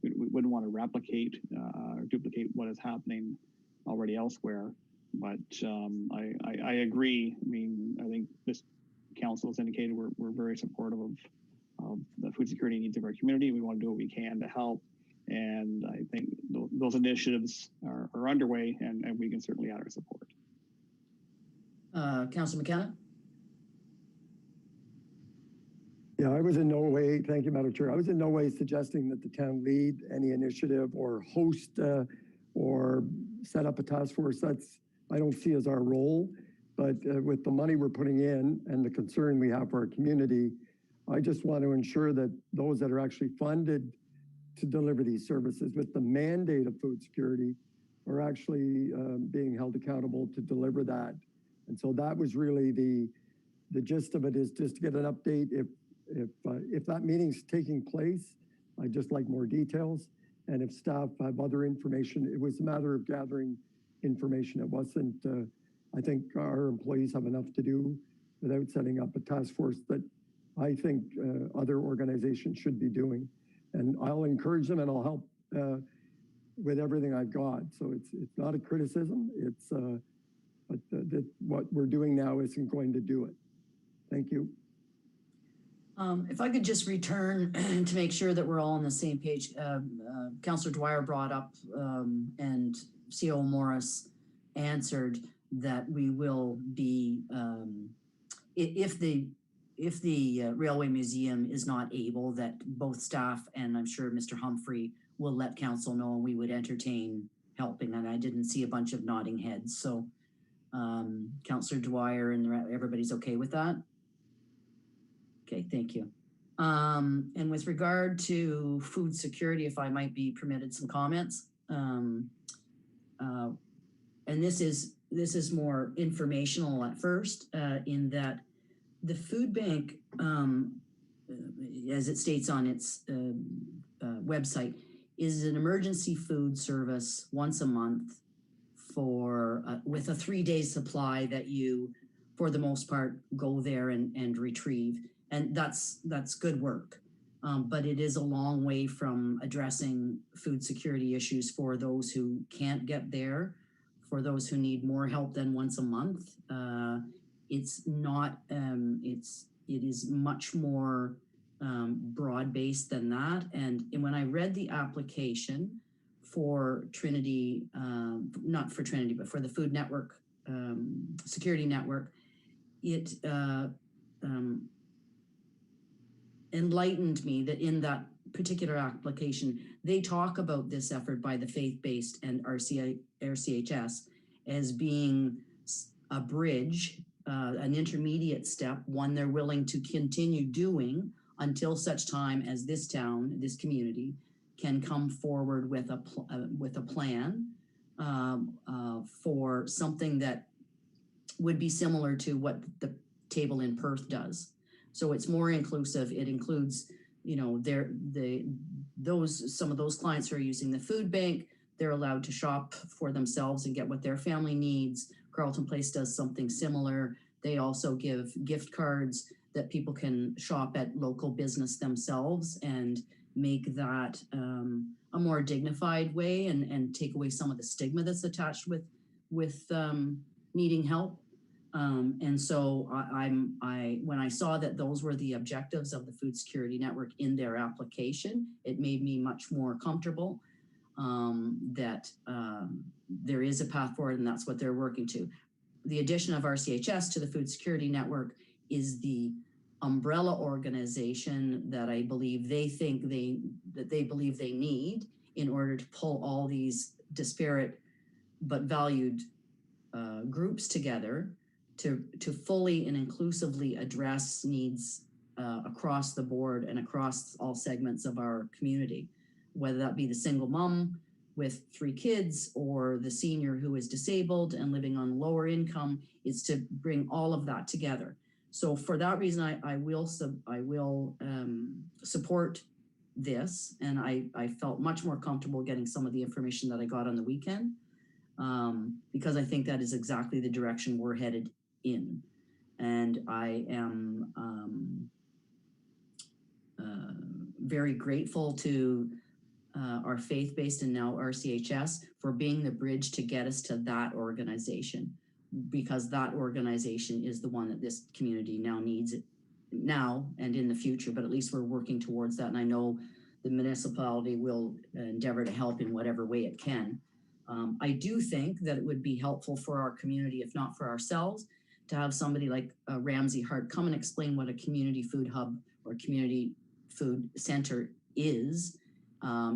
we wouldn't want to replicate or duplicate what is happening already elsewhere. But I agree. I mean, I think this council has indicated we're very supportive of the food security needs of our community. We want to do what we can to help. And I think those initiatives are underway, and we can certainly add our support. Councilor McKenna? Yeah, I was in no way, thank you, Madam Chair. I was in no way suggesting that the town lead any initiative or host or set up a task force. I don't see as our role, but with the money we're putting in and the concern we have for our community, I just want to ensure that those that are actually funded to deliver these services with the mandate of food security are actually being held accountable to deliver that. And so that was really the gist of it, is just to get an update. If that meeting's taking place, I'd just like more details. And if staff have other information, it was a matter of gathering information. It wasn't, I think our employees have enough to do without setting up a task force that I think other organizations should be doing. And I'll encourage them and I'll help with everything I've got. So it's not a criticism. It's but what we're doing now isn't going to do it. Thank you. If I could just return to make sure that we're all on the same page. Councillor Dwyer brought up and CO Morris answered that we will be, if the Railway Museum is not able, that both staff and I'm sure Mr. Humphrey will let council know, and we would entertain helping. And I didn't see a bunch of nodding heads. So Councillor Dwyer and everybody's okay with that? Okay, thank you. And with regard to food security, if I might be permitted some comments. And this is more informational at first, in that the food bank, as it states on its website, is an emergency food service once a month for, with a 3-day supply that you, for the most part, go there and retrieve. And that's good work. But it is a long way from addressing food security issues for those who can't get there, for those who need more help than once a month. It's not, it is much more broad-based than that. And when I read the application for Trinity, not for Trinity, but for the Food Network, Security Network, it enlightened me that in that particular application, they talk about this effort by the faith-based and RCHS as being a bridge, an intermediate step, one they're willing to continue doing until such time as this town, this community, can come forward with a plan for something that would be similar to what the table in Perth does. So it's more inclusive. It includes, you know, some of those clients who are using the food bank, they're allowed to shop for themselves and get what their family needs. Carleton Place does something similar. They also give gift cards that people can shop at local business themselves and make that a more dignified way and take away some of the stigma that's attached with needing help. And so when I saw that those were the objectives of the Food Security Network in their application, it made me much more comfortable that there is a path forward and that's what they're working to. The addition of RCHS to the Food Security Network is the umbrella organization that I believe they believe they need in order to pull all these disparate but valued groups together to fully and inclusively address needs across the board and across all segments of our community, whether that be the single mom with 3 kids or the senior who is disabled and living on lower income. Is to bring all of that together. So for that reason, I will support this, and I felt much more comfortable getting some of the information that I got on the weekend, because I think that is exactly the direction we're headed in. And I am very grateful to our faith-based and now RCHS for being the bridge to get us to that organization, because that organization is the one that this community now needs now and in the future, but at least we're working towards that. And I know the municipality will endeavor to help in whatever way it can. I do think that it would be helpful for our community, if not for ourselves, to have somebody like Ramsey Hart come and explain what a community food hub or community food center is,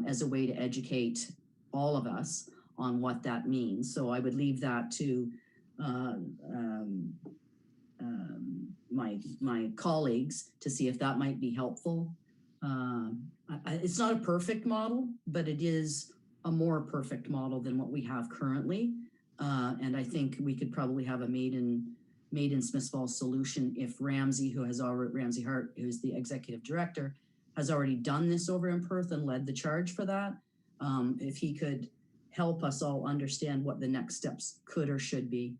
as a way to educate all of us on what that means. So I would leave that to my colleagues to see if that might be helpful. It's not a perfect model, but it is a more perfect model than what we have currently. And I think we could probably have a made in Smiths Falls solution if Ramsey Hart, who's the executive director, has already done this over in Perth and led the charge for that. If he could help us all understand what the next steps could or should be.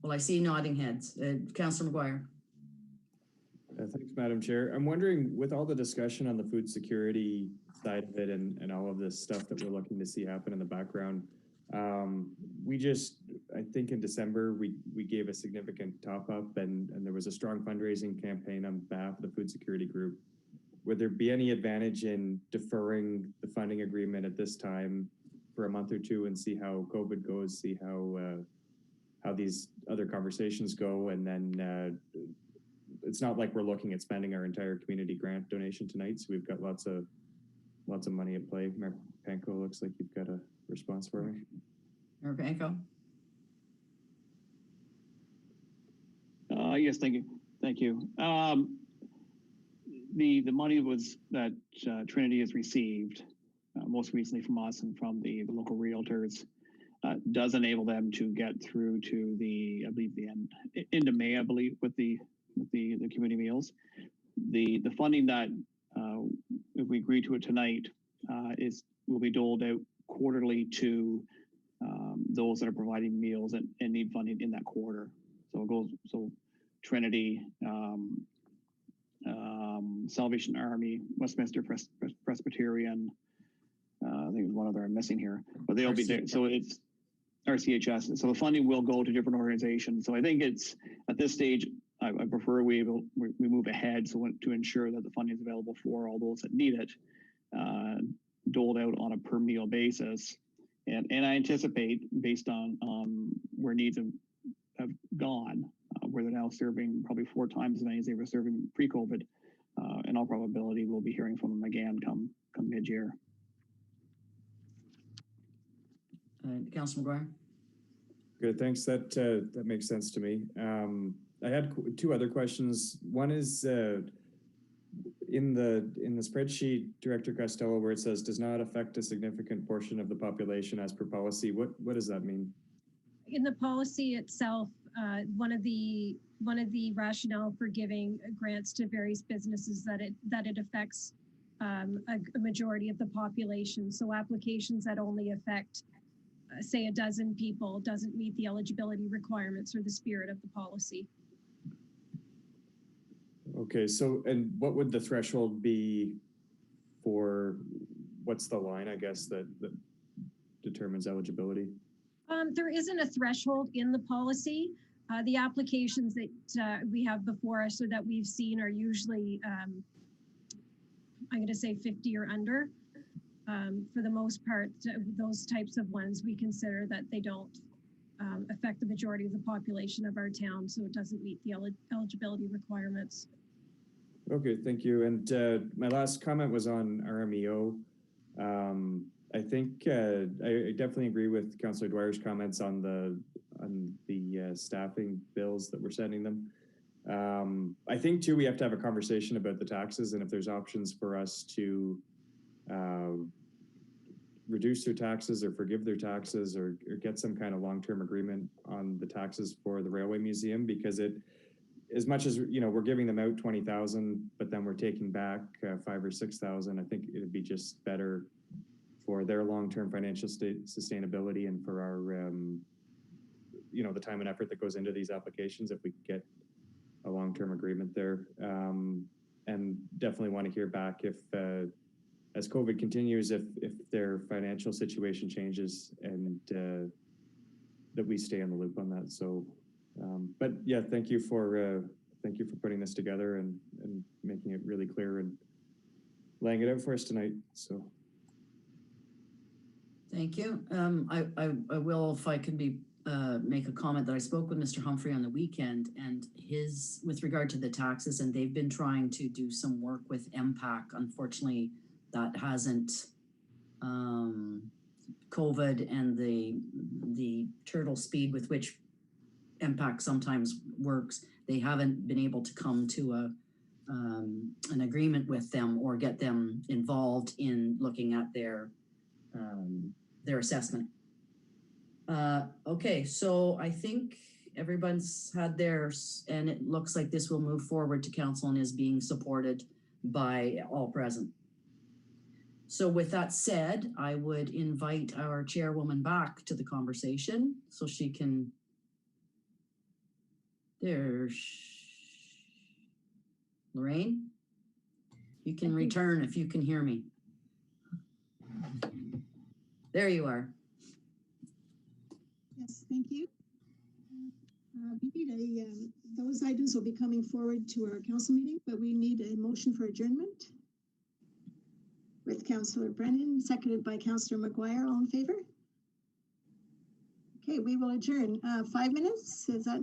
Well, I see nodding heads. Councillor McGuire. Thanks, Madam Chair. I'm wondering, with all the discussion on the food security side of it and all of this stuff that we're looking to see happen in the background, I think in December, we gave a significant top up and there was a strong fundraising campaign on behalf of the food security group. Would there be any advantage in deferring the funding agreement at this time for a month or two and see how COVID goes, see how these other conversations go, and then it's not like we're looking at spending our entire community grant donation tonight, so we've got lots of money at play. Mayor Panko, looks like you've got a response for me. Mayor Panko. Yes, thank you. The money that Trinity has received most recently from us and from the local realtors does enable them to get through to the end of May, I believe, with the community meals. The funding that if we agree to it tonight, will be doled out quarterly to those that are providing meals and need funding in that quarter. So it goes, so Trinity, Salvation Army, Westminster Presbyterian, I think there's one other I'm missing here, but they'll be there. So it's RCHS. So the funding will go to different organizations. So I think it's at this stage, I prefer we move ahead to ensure that the funding is available for all those that need it, doled out on a per meal basis. And I anticipate, based on where needs have gone, where they're now serving probably 4 times as many as they were serving pre-COVID, in all probability, we'll be hearing from them again come mid-year. Councilor McGuire. Good, thanks. That makes sense to me. I had 2 other questions. One is in the spreadsheet, Director Costello, where it says does not affect a significant portion of the population as per policy. What does that mean? In the policy itself, one of the rationale for giving grants to various businesses that it affects a majority of the population. So applications that only affect say a dozen people doesn't meet the eligibility requirements or the spirit of the policy. Okay, so and what would the threshold be for, what's the line, I guess, that determines eligibility? There isn't a threshold in the policy. The applications that we have before us or that we've seen are usually, I'm going to say 50 or under. For the most part, those types of ones, we consider that they don't affect the majority of the population of our town, so it doesn't meet the eligibility requirements. Okay, thank you. And my last comment was on RMEO. I think I definitely agree with Councillor Dwyer's comments on the staffing bills that we're sending them. I think too we have to have a conversation about the taxes and if there's options for us to reduce their taxes or forgive their taxes or get some kind of long-term agreement on the taxes for the Railway Museum, because it, as much as, you know, we're giving them out 20,000, but then we're taking back 5,000 or 6,000, I think it'd be just better for their long-term financial sustainability and for our, you know, the time and effort that goes into these applications if we could get a long-term agreement there. And definitely want to hear back if, as COVID continues, if their financial situation changes and that we stay in the loop on that. So, but yeah, thank you for putting this together and making it really clear and laying it out for us tonight. So. Thank you. I will, if I can be, make a comment that I spoke with Mr. Humphrey on the weekend and with regard to the taxes, and they've been trying to do some work with MPAC. Unfortunately, that hasn't, COVID and the turtle speed with which MPAC sometimes works, they haven't been able to come to an agreement with them or get them involved in looking at their assessment. Okay, so I think everyone's had theirs, and it looks like this will move forward to council and is being supported by all present. So with that said, I would invite our chairwoman back to the conversation so she can, there's Lorraine, you can return if you can hear me. There you are. Yes, thank you. We need those items will be coming forward to our council meeting, but we need a motion for adjournment with Councillor Brennan, seconded by Councillor McGuire. All in favor? Okay, we will adjourn. 5 minutes, is that?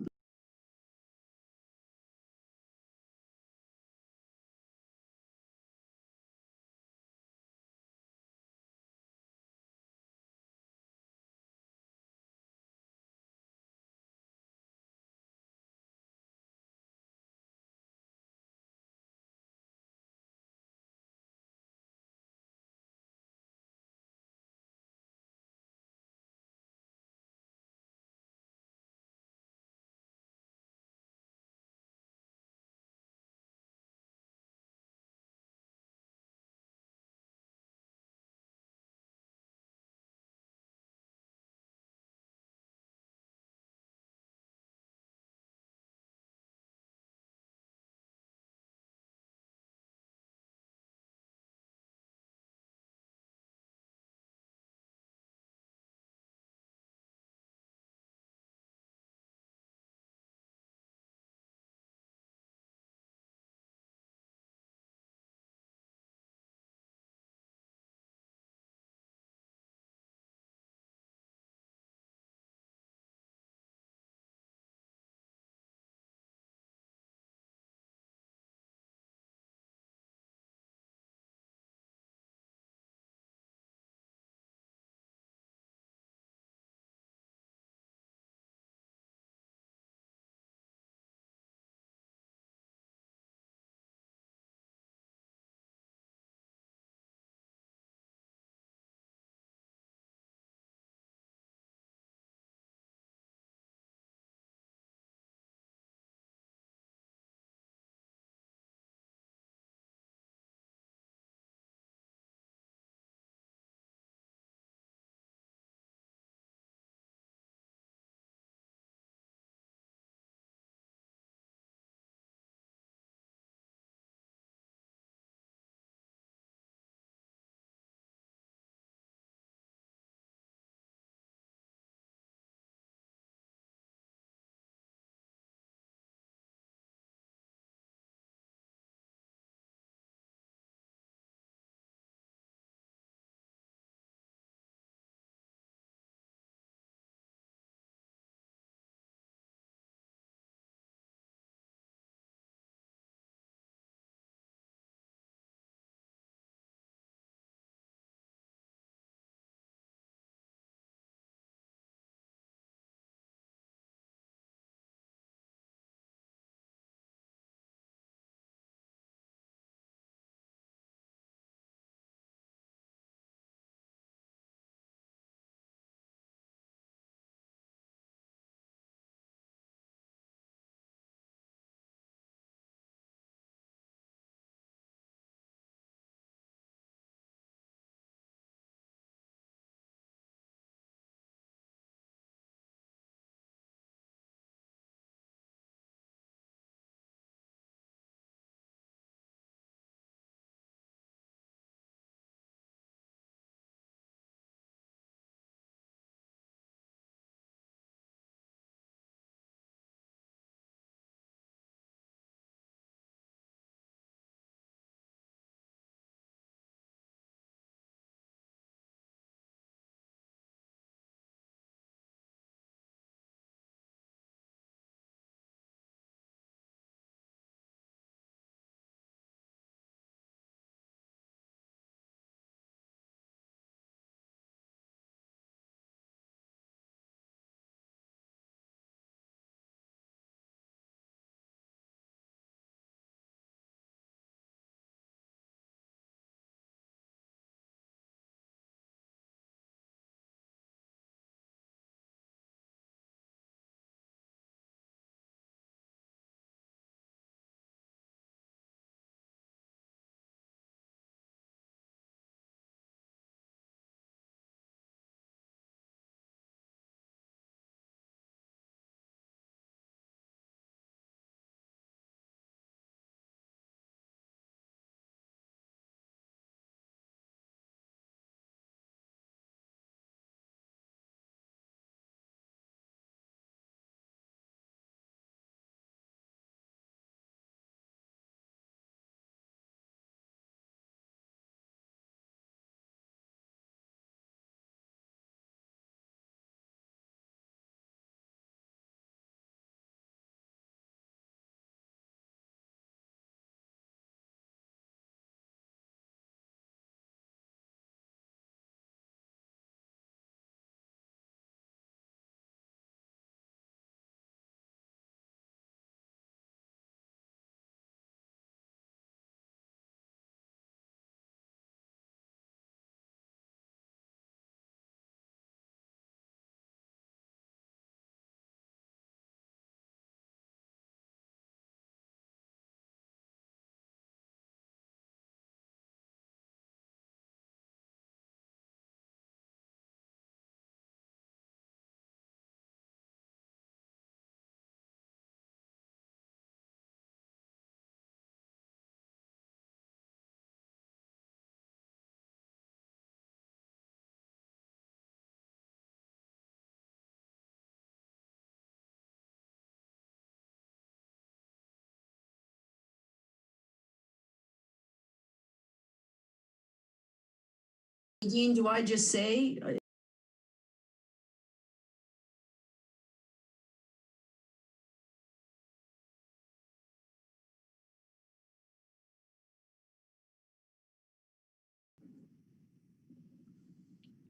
Dean, do I just say,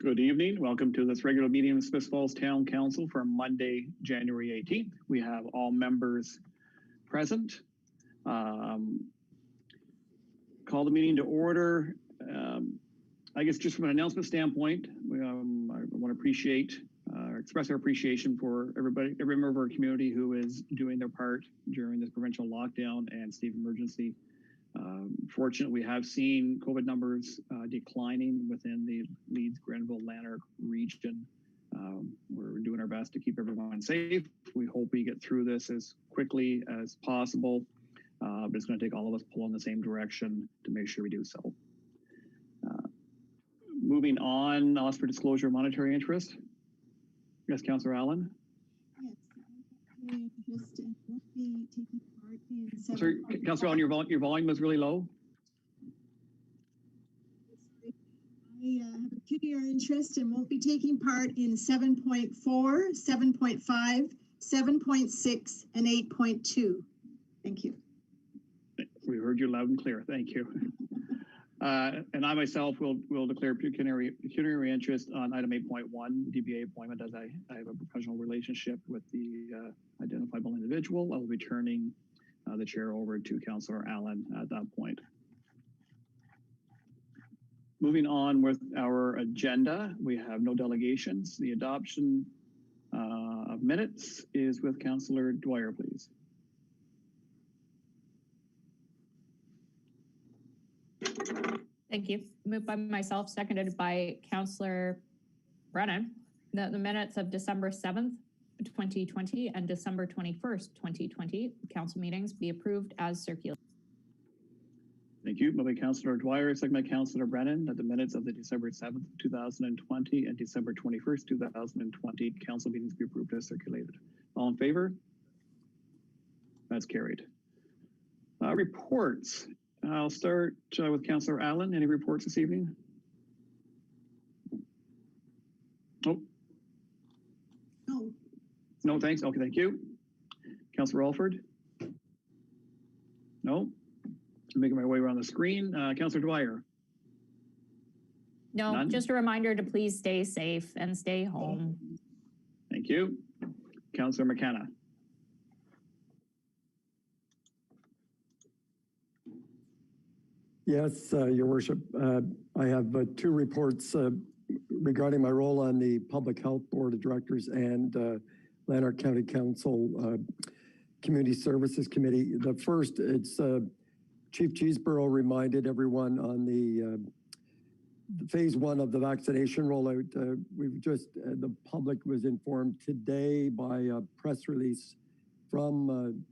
Good evening. Welcome to this regular meeting of Smith Falls Town Council for Monday, January 18th. We have all members present. Call the meeting to order. I guess just from an announcement standpoint, I want to appreciate, express our appreciation for everybody, every member of our community who is doing their part during this provincial lockdown and state of emergency. Fortunately, we have seen COVID numbers declining within the Leeds, Grenville, Lanark region. We're doing our best to keep everyone safe. We hope we get through this as quickly as possible, but it's going to take all of us pulling the same direction to make sure we do so. Moving on, I'll ask for disclosure of monetary interest. Yes, Councillor Allen. Yes, won't be taking part in Sorry, Councillor Allen, your volume was really low. I have a pecuniary interest and won't be taking part in 7.4, 7.5, 7.6, and 8.2. Thank you. We heard you loud and clear. Thank you. And I myself will declare pecuniary interest on item 8.1, DBA appointment, as I have a professional relationship with the identifiable individual. I will be turning the chair over to Councillor Allen at that point. Moving on with our agenda, we have no delegations. The adoption of minutes is with Councillor Dwyer, please. Thank you. Moved by myself, seconded by Councillor Brennan. The minutes of December 7th, 2020 and December 21st, 2020 council meetings be approved as circulated. Thank you. Moved by Councillor Dwyer, second by Councillor Brennan, that the minutes of the December 7th, 2020 and December 21st, 2020 council meetings be approved as circulated. All in favor? That's carried. Reports. I'll start with Councillor Allen. Any reports this evening? Oh. No. No, thanks. Okay, thank you. Councillor Alford? No. I'm making my way around the screen. Councillor Dwyer? No, None? just a reminder to please stay safe and stay home. Thank you. Councillor McKenna? Yes, Your Worship. I have two reports regarding my role on the Public Health Board of Directors and Lanark County Council Community Services Committee. The first, it's Chief Cheeseborough reminded everyone on the phase 1 of the vaccination rollout. We've just, the public was informed today by a press release from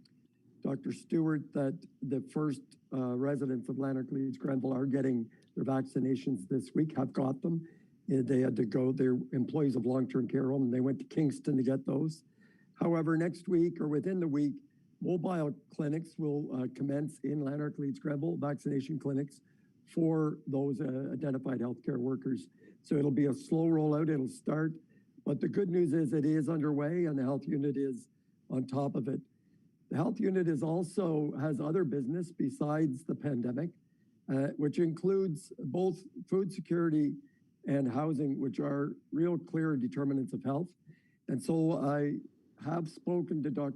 Dr. Stewart that the first residents of Lanark, Leeds, Grenville are getting their vaccinations this week, have got them. They had to go, they're employees of long-term care home, and they went to Kingston to get those. However, next week or within the week, mobile clinics will commence in Lanark, Leeds, Grenville, vaccination clinics for those identified healthcare workers. So it'll be a slow rollout, it'll start, but the good news is it is underway and the health unit is on top of it. The health unit is also has other business besides the pandemic, which includes both food security and housing, which are real clear determinants of health. And so I have spoken to Dr.